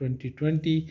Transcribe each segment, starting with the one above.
2020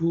2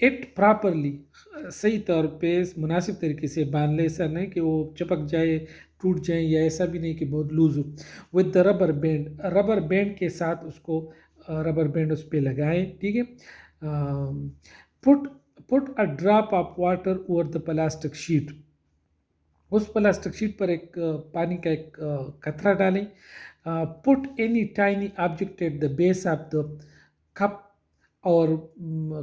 it properly, صحیح طور پہ مناسب طریقے سے باندھ لے، ایسا نہیں کہ وہ چپک جائے، ٹوٹ جائیں، یا ایسا بھی نہیں کہ بہت لوز ہو. With the rubber band, rubber band کے ساتھ اس کو ربر بینڈ اس پہ لگائیں، ٹھیک ہے. Put put a drop of water over the plastic sheet, اس پلاسٹک شیٹ پر ایک پانی کا ایک قطرہ ڈالیں. Put any tiny object at the base of the cup, اور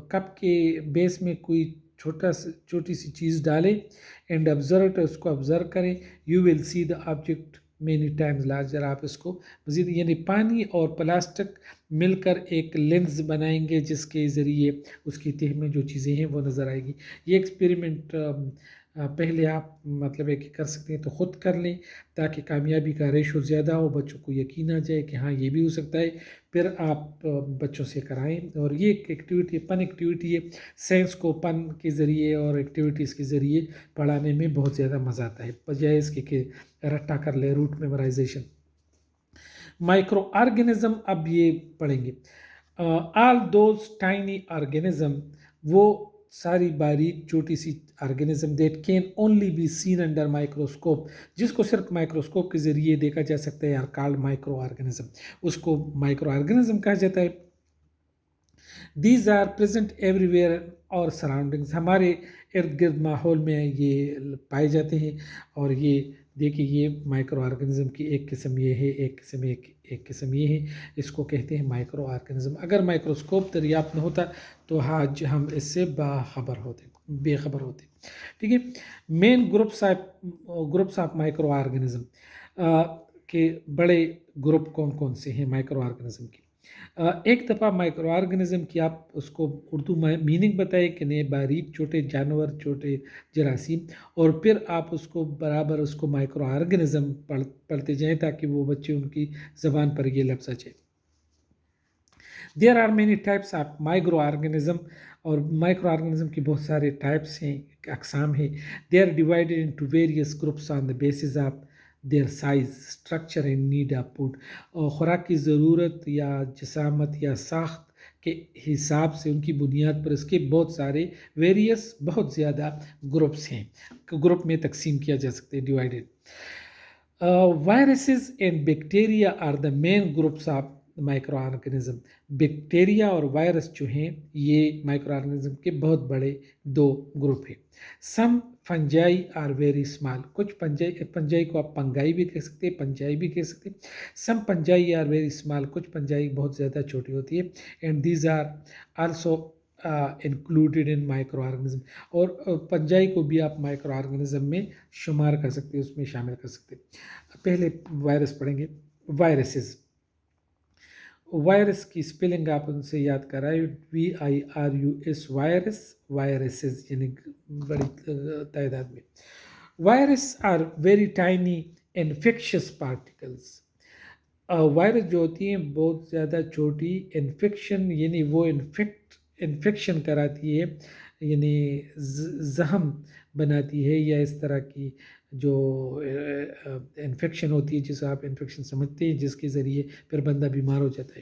کپ کے بیس میں کوئی چھوٹی سی چیز ڈالیں. اینڈ آبزرو، اس کو آبزرو کریں. You will see the object many times larger, آپ اس کو مزید، یعنی پانی اور پلاسٹک مل کر ایک لینس بنائیں گے جس کے ذریعے اس کی تہ میں جو چیزیں ہیں وہ نظر آئے گی. یہ ایکسپیریمنٹ پہلے آپ مطلب ہے کہ کر سکتے ہیں تو خود کر لیں تاکہ کامیابی کا ریشو زیادہ ہو، بچوں کو یقین آ جائے کہ ہاں یہ بھی ہو سکتا ہے. پھر آپ بچوں سے کرائیں. اور یہ ایک ایکٹیویٹی، پن ایکٹیویٹی ہے. سائنس کو پن کے ذریعے اور ایکٹیویٹیز کے ذریعے پڑھانے میں بہت زیادہ مزہ آتا ہے، بجائے اس کے کہ رٹا کر لے، روٹ میمورائزیشن. مائکرو آرگینزم اب یہ پڑھیں گے. آل دوز ٹائنی آرگینزم، وہ ساری باریک چھوٹی سی organism that can only be seen under microscope, جس کو صرف مائکروسکوپ کے ذریعے دیکھا جا سکتا ہے، آر کالڈ مائکرو آرگینزم، اس کو مائکرو آرگینزم کہا جاتا ہے. These are present everywhere اور سراؤنڈنگز، ہمارے ارد گرد ماحول میں یہ پائے جاتے ہیں. اور یہ دیکھیں، یہ مائکرو آرگنزم کی ایک قسم یہ ہے، ایک قسم یہ ہے، اس کو کہتے ہیں مائکرو آرگنزم. اگر مائکروسکوپ دریافت نہ ہوتا تو آج ہم اس سے بے خبر ہوتے. ٹھیک ہے. مین گروپس آف مائکرو آرگنزم کے بڑے گروپ کون کون سے ہیں مائکرو آرگنزم کی. ایک دفعہ مائکرو آرگنزم کی آپ اس کو اردو میننگ بتائیں کہ نئے باریک چھوٹے جانور، چھوٹے جراثیم، اور پھر آپ اس کو برابر اس کو مائکرو آرگنزم پڑھتے جائیں تاکہ وہ بچے ان کی زبان پر یہ لفظ آ جائے. There are many types of microorganism, اور مائکرو آرگنزم کی بہت سارے ٹائپس ہیں، اقسام ہیں. They are divided into various groups on the basis of their size, structure and need of food. خوراک کی ضرورت یا جسامت یا ساخت کے حساب سے، ان کی بنیاد پر اس کے بہت سارے ویریس، بہت زیادہ گروپس ہیں، گروپ میں تقسیم کیا جا سکتے ہیں، divided. Viruses and bacteria are the main groups of microorganism. Bacteria اور وائرس جو ہیں یہ مائکرو آرگنزم کے بہت بڑے دو گروپ ہیں. سم فنجائی آر ویری اسمال، کچھ پنجائی کو آپ پنگائی بھی کہہ سکتے ہیں، پنجائی بھی کہہ سکتے ہیں. Some fungi are very small, کچھ پنجائی بہت زیادہ چھوٹی ہوتی ہے. And these are also included in microorganism, اور پنجائی کو بھی آپ مائکرو آرگنزم میں شمار کر سکتے ہیں، اس میں شامل کر سکتے ہیں. پہلے وائرس پڑھیں گے. وائرس کی اسپیلنگ آپ ان سے یاد کرائے، VIRUS، وائرسز یعنی بڑی تعداد میں. Virus are very tiny infectious particles. Virus جو ہوتی ہیں بہت زیادہ چھوٹی، انفیکشن یعنی وہ انفیکشن کراتی ہے، یعنی زخم بناتی ہے، یا اس طرح کی جو انفیکشن ہوتی ہے جسے آپ انفیکشن سمجھتے ہیں، جس کے ذریعے پھر بندہ بیمار ہو جاتا ہے.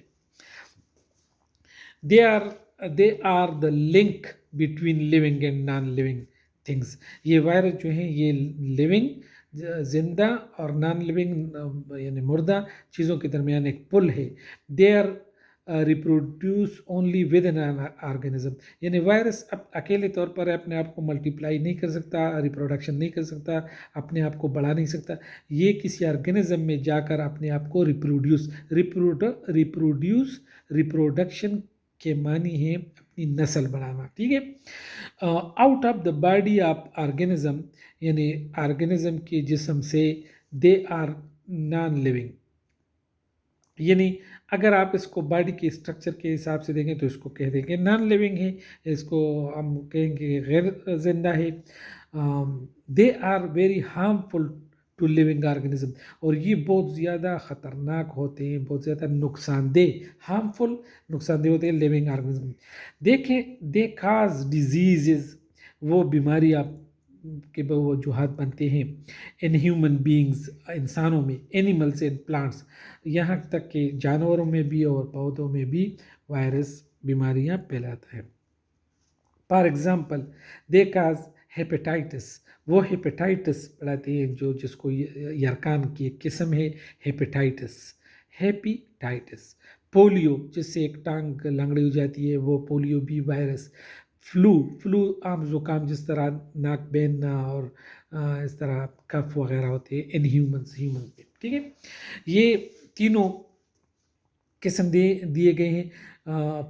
They are the link between living and non living things. یہ وائرس جو ہیں یہ لیونگ زندہ اور نان لیونگ یعنی مردہ چیزوں کے درمیان ایک پل ہے. They are reproduce only with in organism, یعنی وائرس اکیلے طور پر اپنے آپ کو ملٹیپلائی نہیں کر سکتا، ریپروڈکشن نہیں کر سکتا، اپنے آپ کو بڑھا نہیں سکتا. یہ کسی آرگنزم میں جا کر اپنے آپ کو ریپروڈکشن کے معنی ہے اپنی نسل بڑھانا. ٹھیک ہے. Out of the body of organism, یعنی آرگنزم کے جسم سے. دے آر نان لیونگ، یعنی اگر آپ اس کو باڈی کے اسٹرکچر کے حساب سے دیکھیں تو اس کو کہہ دیں گے نان لیونگ ہے، اس کو ہم کہیں گے غیر زندہ ہے. They are very harmful to living organism, اور یہ بہت زیادہ خطرناک ہوتے ہیں، بہت زیادہ نقصان دہ، ہارمفل نقصان دہ ہوتے ہیں لیونگ آرگنزم. دیکھیں، دے کاز ڈیزیزز، وہ بیماری آپ کے وجوہات بنتے ہیں. ان ہیومن بینگز، انسانوں میں. اینیملس اینڈ پلانٹس، یہاں تک کہ جانوروں میں بھی اور پودوں میں بھی وائرس بیماریاں پھیلاتا ہے. For example they cause hepatitis, وہ ہیپیٹائٹس بڑھاتے ہیں جو جس کو یرکان کی ایک قسم ہے ہیپیٹائٹس، ہیپیٹائٹس۔ پولیو جس سے ایک ٹانگ لنگڑی ہو جاتی ہے وہ پولیو بی وائرس۔ فلو عام زکام جس طرح ناک بہنا اور اس طرح کف وغیرہ ہوتے ہیں ان ہیومنز میں، ٹھیک ہے۔ یہ تینوں قسم دیے گئے ہیں۔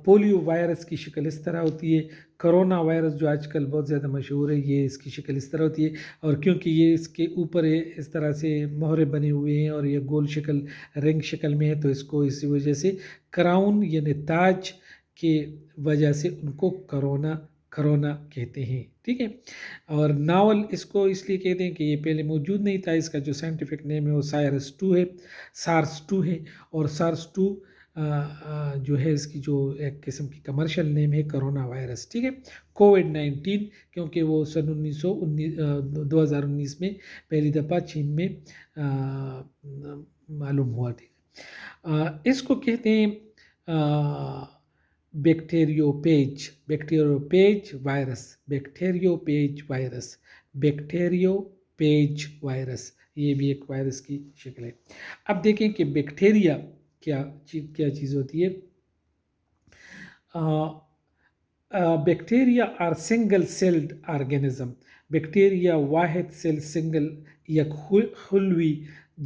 پولیو وائرس کی شکل اس طرح ہوتی ہے، کرونا وائرس جو آج کل بہت زیادہ مشہور ہے یہ اس کی شکل اس طرح ہوتی ہے، اور کیونکہ یہ اس کے اوپر اس طرح سے مہرے بنے ہوئے ہیں اور یہ گول شکل رنگ شکل میں ہے تو اس کو اسی وجہ سے کراؤن یعنی تاج کی وجہ سے ان کو کرونا کہتے ہیں، ٹھیک ہے۔ اور ناول اس کو اس لیے کہتے ہیں کہ یہ پہلے موجود نہیں تھا، اس کا جو سائنٹیفک نیم ہے وہ سارس 2 ہے، اور سارس 2 جو ہے اس کی جو ایک قسم کی کمرشل نیم ہے کرونا وائرس، ٹھیک ہے۔ کووڈ-19 کیونکہ وہ سن 2019 میں پہلی دفعہ چین میں معلوم ہوا تھی۔ اس کو کہتے ہیں بیکٹیریوپیج وائرس، یہ بھی ایک وائرس کی شکل ہے۔ اب دیکھیں کہ بیکٹیریا کیا چیز ہوتی ہے۔ Bacteria are single celled organism, bacteria واحد سیل سنگل یک خلوی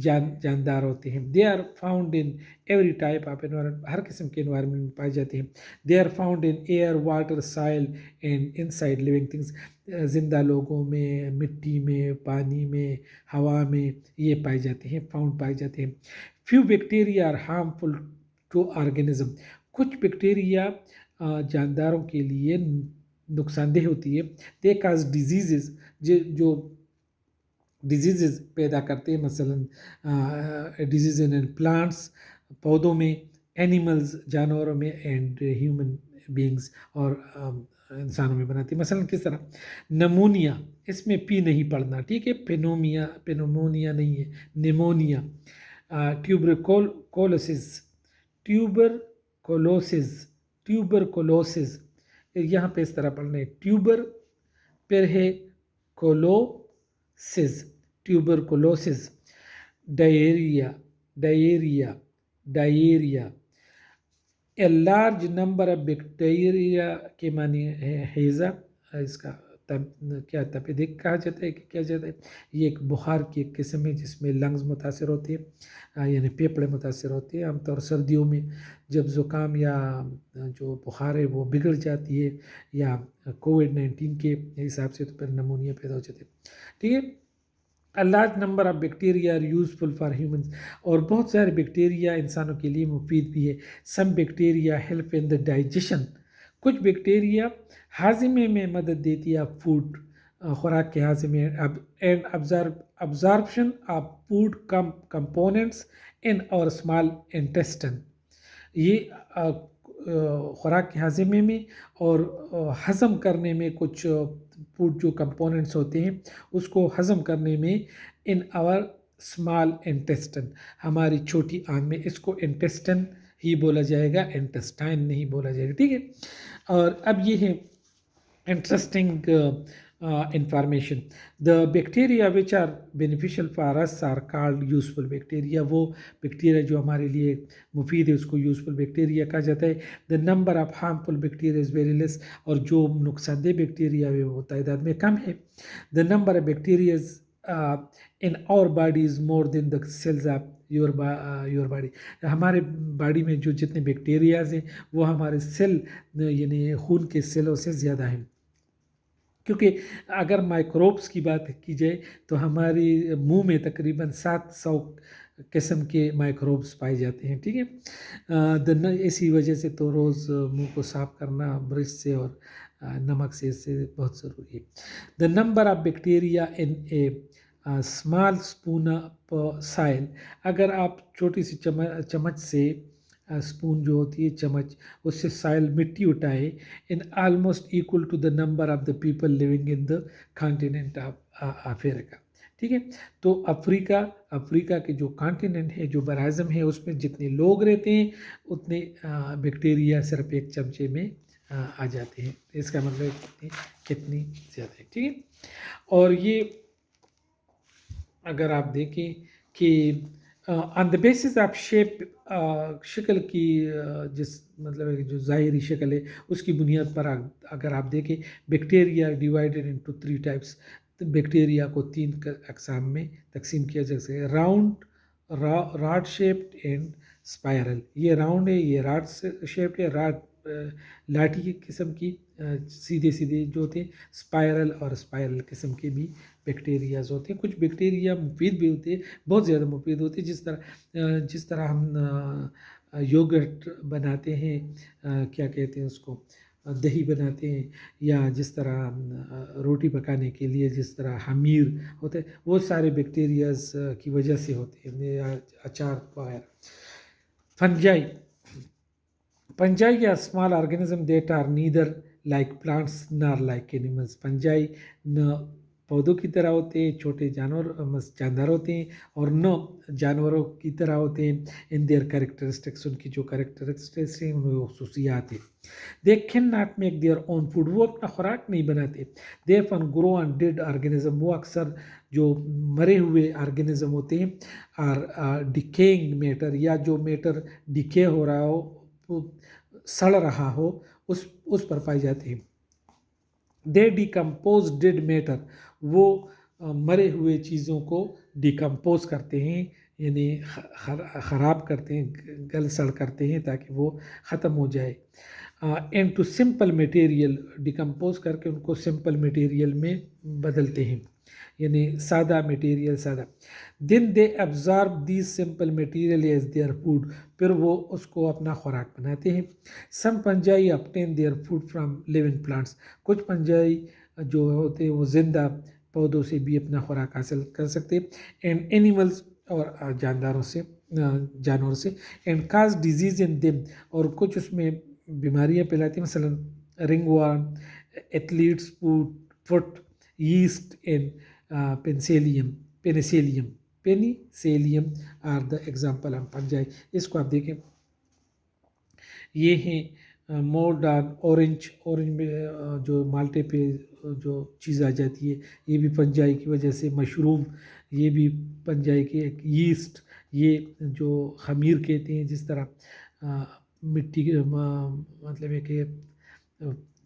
جاندار ہوتے ہیں۔ They are found in every type of environment, ہر قسم کے انوائرمنٹ میں پائے جاتے ہیں۔ They are found in air, water, soil and inside living things, زندہ لوگوں میں، مٹی میں، پانی میں، ہوا میں یہ پائے جاتے ہیں۔ Few bacteria are harmful to organism, کچھ بیکٹیریا جانداروں کے لیے نقصان دہ ہوتی ہے۔ دے کاز ڈیزیزز، جو ڈیزیزز پیدا کرتے ہیں، مثلا ڈیزیز ان پلانٹس پودوں میں، اینیملز جانوروں میں، اینڈ ہیومن بینگز اور انسانوں میں بناتی ہے۔ مثلا کس طرح نمونیا، اس میں پی نہیں پڑھنا، ٹھیک ہے، پینومونیا نہیں ہے، نیمونیا۔ ٹیوبرکلوسز یہاں پہ اس طرح پڑھنا ہے، ٹیوبر پھر ہے tuberculosis. Diarrhoea, a large number of bacteria کے معنی ہے ہیزا، اس کا کیا تپیدک کہا جاتا ہے کہ کیا جاتا ہے، یہ ایک بخار کی ایک قسم ہے جس میں لنگز متاثر ہوتے ہیں، یعنی پھیپھڑے متاثر ہوتے ہیں۔ عام طور سردیوں میں جب زکام یا جو بخار ہے وہ بگڑ جاتی ہے یا کووڈ-19 کے حساب سے تو پھر نمونیا پیدا ہو جاتے ہیں، ٹھیک ہے۔ A large number of bacteria are useful for humans، اور بہت سارے بیکٹیریا انسانوں کے لیے مفید بھی ہے۔ Some bacteria help in the digestion، کچھ بیکٹیریا ہاضمے میں مدد دیتی ہے، فوڈ خوراک کے ہاضمے، and absorption of food components in our small intestine، یہ خوراک کے ہاضمے میں اور ہضم کرنے میں کچھ فوڈ جو کمپوننٹس ہوتے ہیں اس کو ہضم کرنے میں ان آور اسمال انٹیسٹن، ہماری چھوٹی آنت میں، اس کو انٹیسٹن ہی بولا جائے گا، انٹسٹائن نہیں بولا جائے گا، ٹھیک ہے۔ اور اب یہ ہے interesting information, the bacteria which are beneficial for us are called useful bacteria, وہ بیکٹیریا جو ہمارے لیے مفید ہے اس کو یوزفل بیکٹیریا کہا جاتا ہے۔ The number of harmful bacteria is very less, اور جو نقصان دہ بیکٹیریا ہے وہ تعداد میں کم ہے۔ The number of bacterias in our body is more than the cells of your body, ہمارے باڈی میں جو جتنے بیکٹیریاز ہیں وہ ہمارے سیل یعنی خون کے سیلوں سے زیادہ ہیں، کیونکہ اگر مائکروبس کی بات کی جائے تو ہماری منہ میں تقریباً 700 قسم کے مائکروبس پائے جاتے ہیں، ٹھیک ہے۔ اسی وجہ سے تو روز منہ کو صاف کرنا برش سے اور نمک سے اس سے بہت ضروری ہے۔ The number of bacteria in a small spoon of سائل، اگر آپ چھوٹی سی چمچ سے اسپون جو ہوتی ہے چمچ اس سے سائل مٹی اٹھائے، in almost equal to the number of the people living in the continent of Africa, ٹھیک ہے۔ تو افریقہ کے جو کانٹیننٹ ہے جو براعظم ہے اس میں جتنے لوگ رہتے ہیں اتنے بیکٹیریا صرف ایک چمچے میں آ جاتے ہیں. اس کا مطلب کتنی زیادہ ہے. ٹھیک ہے. اور یہ اگر آپ دیکھیں کہ آن دا بیسس آف شیپ، شکل کی جس مطلب ہے کہ جو ظاہری شکل ہے اس کی بنیاد پر اگر آپ دیکھیں bacteria divided into 3 types. Bacteria کو 3 اقسام میں تقسیم کیا جا سکتا ہے: round, rod shaped and spiral. یہ راؤنڈ ہے، یہ راڈ شیپڈ ہے، راڈ لاٹھی قسم کی سیدھے سیدھے جو ہوتے ہیں. اسپائرل اور اسپائرل قسم کے بھی بیکٹیریاز ہوتے ہیں. کچھ بیکٹیریا مفید بھی ہوتے ہیں، بہت زیادہ مفید ہوتے ہیں. جس طرح ہم یوگرٹ بناتے ہیں، کیا کہتے ہیں اس کو، دہی بناتے ہیں، یا جس طرح روٹی پکانے کے لیے جس طرح خمیر ہوتے ہیں، وہ سارے بیکٹیریاز کی وجہ سے ہوتے ہیں، اچار وغیرہ. Fungi. Fungi are small organisms that are neither like plants nor like animals. Fungi نہ پودوں کی طرح ہوتے ہیں، چھوٹے جاندار ہوتے ہیں، اور نہ جانوروں کی طرح ہوتے ہیں. ان دیئر کریکٹرسٹکس، ان کی جو کریکٹرسٹکس ہیں، ان میں خصوصیات ہیں. They can not make their own food, وہ اپنا خوراک نہیں بناتے. دے فن گرو آن ڈیڈ آرگینزم، وہ اکثر جو مرے ہوئے آرگینزم ہوتے ہیں، اور ڈیکیئنگ میٹر، یا جو میٹر ڈیکے ہو رہا ہو، سڑ رہا ہو، اس پر پائی جاتی ہیں. دے ڈیکمپوز ڈیڈ میٹر، وہ مرے ہوئے چیزوں کو ڈیکمپوز کرتے ہیں، یعنی خراب کرتے ہیں، گل سڑ کرتے ہیں تاکہ وہ ختم ہو جائے. And to simple material, decompose کر کے ان کو سمپل میٹیریل میں بدلتے ہیں، یعنی سادہ میٹیریل سادہ. Then they absorb these simple material as their food, پھر وہ اس کو اپنا خوراک بناتے ہیں. Some fungi obtain their food from living plants, کچھ پنجائی جو ہوتے ہیں وہ زندہ پودوں سے بھی اپنا خوراک حاصل کر سکتے. اینڈ اینیملس، اور جانور سے. And cause disease in them, اور کچھ اس میں بیماریاں پھیلاتی ہیں، مثلا ringworm, athlete's foot, yeast and penicillium are the example of fungi. اس کو آپ دیکھیں، یہ ہیں مولڈ آن اورنج میں جو مالٹے پہ جو چیز آ جاتی ہے، یہ بھی فنجائی کی وجہ سے. مشروم، یہ بھی فنجائی کی ایک. یسٹ، یہ جو خمیر کہتے ہیں، جس طرح مٹی کے مطلب ہے کہ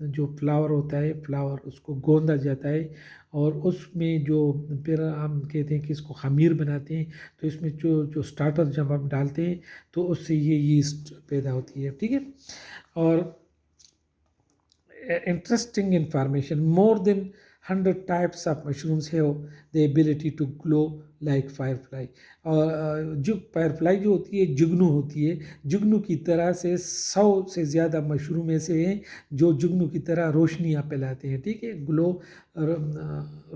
جو فلاور ہوتا ہے، فلاور اس کو گوندا جاتا ہے، اور اس میں جو پھر ہم کہتے ہیں کہ اس کو خمیر بناتے ہیں، تو اس میں جو سٹارٹر جب ہم ڈالتے ہیں تو اس سے یہ یسٹ پیدا ہوتی ہے. ٹھیک ہے. اور interesting information, more than 100 types of mushrooms have the ability to glow like firefly. اور جو firefly جو ہوتی ہے جگنو ہوتی ہے، جگنو کی طرح سے 100 سے زیادہ مشروم ایسے ہیں جو جگنو کی طرح روشنیاں پھیلاتے ہیں. ٹھیک ہے، گلو،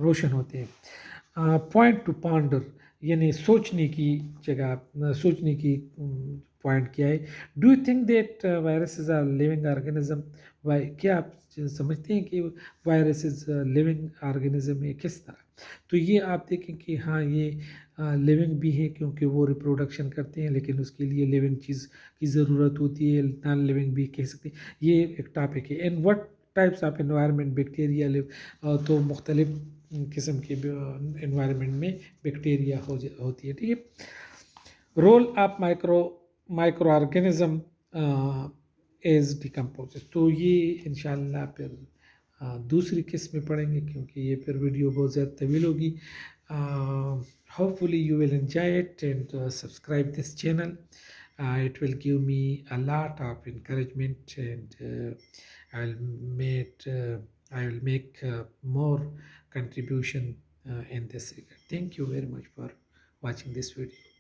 روشن ہوتے ہیں. پوائنٹ ٹو پانڈر، یعنی سوچنے کی جگہ، سوچنے کی پوائنٹ کیا ہے. Do you think that viruses are living organism? کیا آپ سمجھتے ہیں کہ وائرسز لیونگ آرگینزم ہے؟ کس طرح؟ تو یہ آپ دیکھیں کہ ہاں، یہ لیونگ بھی ہے کیونکہ وہ ریپروڈکشن کرتے ہیں، لیکن اس کے لیے لیونگ چیز کی ضرورت ہوتی ہے. نان لیونگ بھی کہہ سکتے ہیں. یہ ایک ٹاپک ہے. And what types of environment bacteria live, تو مختلف قسم کے انوائرمنٹ میں بیکٹیریا ہوتی ہے. ٹھیک ہے. Role of microorganism as decompose, تو یہ انشاءاللہ پھر دوسری قسم میں پڑھیں گے، کیونکہ یہ پھر ویڈیو بہت زیادہ طویل ہوگی. Hopefully you will enjoy it and subscribe this channel. It will give me a lot of encouragement, and I will make more contribution in this regard. Thank you very much for watching this video.